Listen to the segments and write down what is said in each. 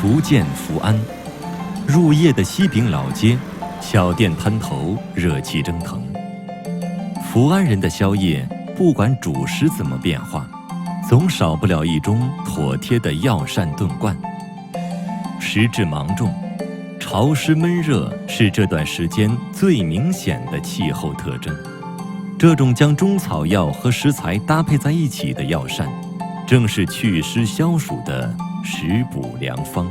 福建福安，入夜的西饼老街，小店摊头热气蒸腾。福安人的宵夜，不管主食怎么变化，总少不了一盅妥帖的药膳炖罐。时至芒种，潮湿闷热是这段时间最明显的气候特征。这种将中草药和食材搭配在一起的药膳，正是祛湿消暑的食补良方。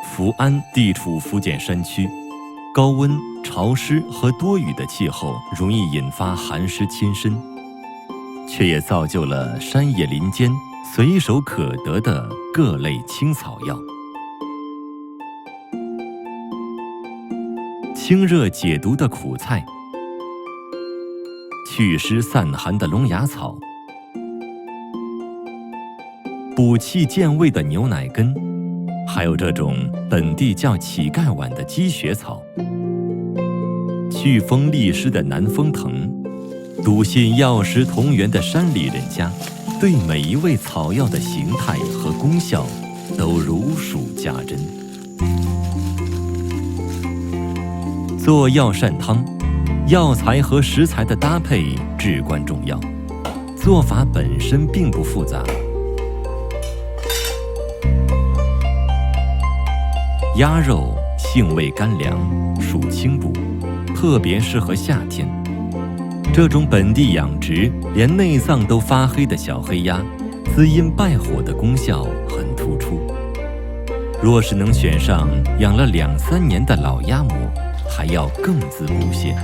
福安地处福建山区，高温、潮湿和多雨的气候容易引发寒湿侵身，却也造就了山野林间随手可得的各类青草药。清热解毒的苦菜，祛湿散寒的龙牙草，补气健胃的牛奶根，还有这种本地叫乞丐碗的积雪草，祛风利湿的南风藤，笃信药食同源的山里人家，对每一味草药的形态和功效都如数家珍。做药膳汤，药材和食材的搭配至关重要，做法本身并不复杂。鸭肉性味甘凉，属清补，特别适合夏天。这种本地养殖，连内脏都发黑的小黑鸭，滋阴败火的功效很突出。若是能选上养了2-3年的老鸭母，还要更滋补些。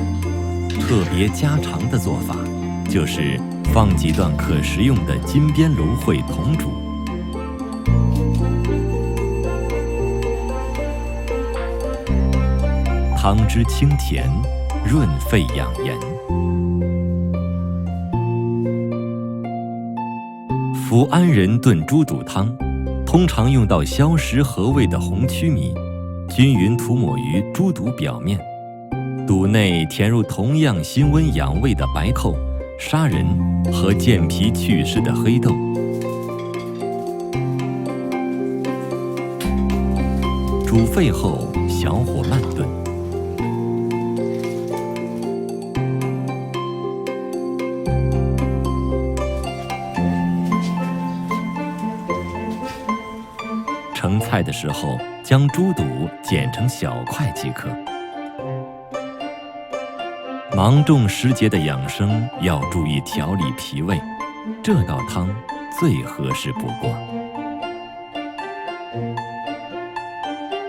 特别家常的做法，就是放几段可食用的金边芦荟同煮。汤汁清甜，润肺养颜。福安人炖猪肚汤，通常用到消食和胃的红曲米，均匀涂抹于猪肚表面，肚内填入同样辛温养胃的白蔻、砂仁和健脾祛湿的黑豆。煮沸后小火慢炖。盛菜的时候，将猪肚剪成小块即可。芒种时节的养生要注意调理脾胃，这道汤最合适不过。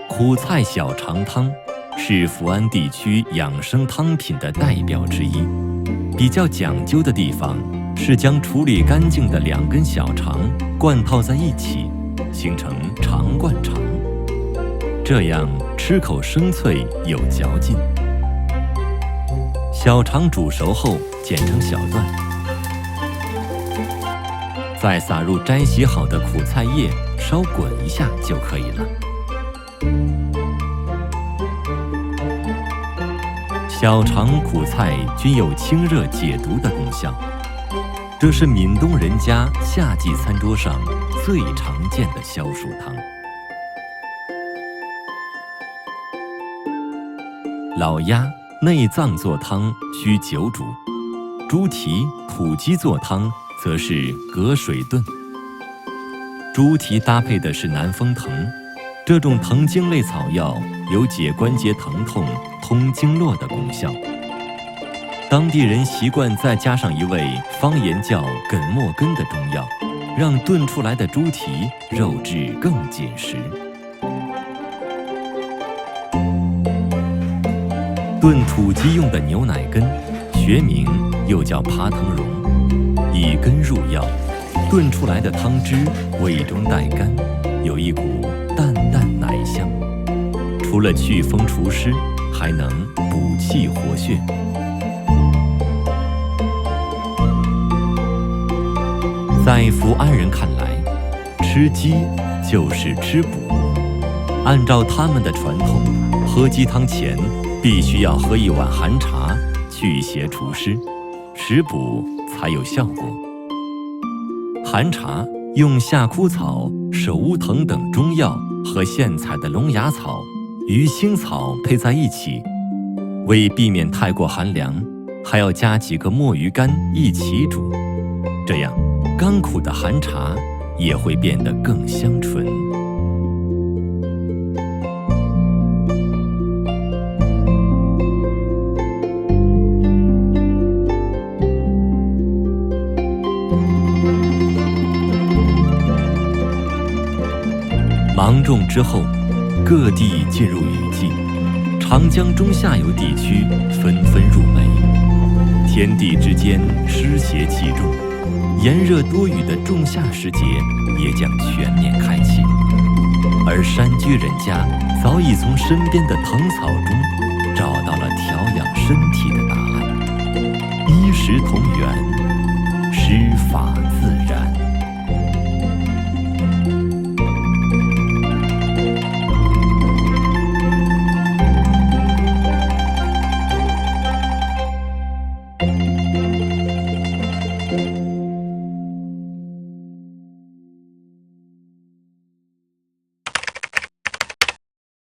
苦菜小肠汤是福安地区养生汤品的代表之一。比较讲究的地方是将处理干净的2根小肠灌套在一起，形成肠灌肠，这样吃口生脆有嚼劲。小肠煮熟后剪成小段，再撒入摘洗好的苦菜叶，稍滚一下就可以了。小肠苦菜均有清热解毒的功效，这是闽东人家夏季餐桌上最常见的消暑汤。老鸭内脏做汤需久煮，猪蹄、土鸡做汤则是隔水炖。猪蹄搭配的是南风藤，这种藤茎类草药有解关节疼痛、通经络的功效。当地人习惯再加上一味方言叫梗墨根的中药，让炖出来的猪蹄肉质更紧实。炖土鸡用的牛奶根，学名又叫爬藤蓉，以根入药，炖出来的汤汁味中带甘，有一股淡淡奶香。除了祛风除湿，还能补气活血。在福安人看来，吃鸡就是吃补。按照他们的传统，喝鸡汤前必须要喝一碗寒茶，祛邪除湿，食补才有效果。寒茶用夏枯草、手乌藤等中药和现采的龙牙草、鱼腥草配在一起，为避免太过寒凉，还要加几个墨鱼干一起煮，这样甘苦的寒茶也会变得更香醇。芒种之后，各地进入雨季，长江中下游地区纷纷入梅，天地之间湿邪气重，炎热多雨的仲夏时节也将全面开启。而山居人家早已从身边的藤草中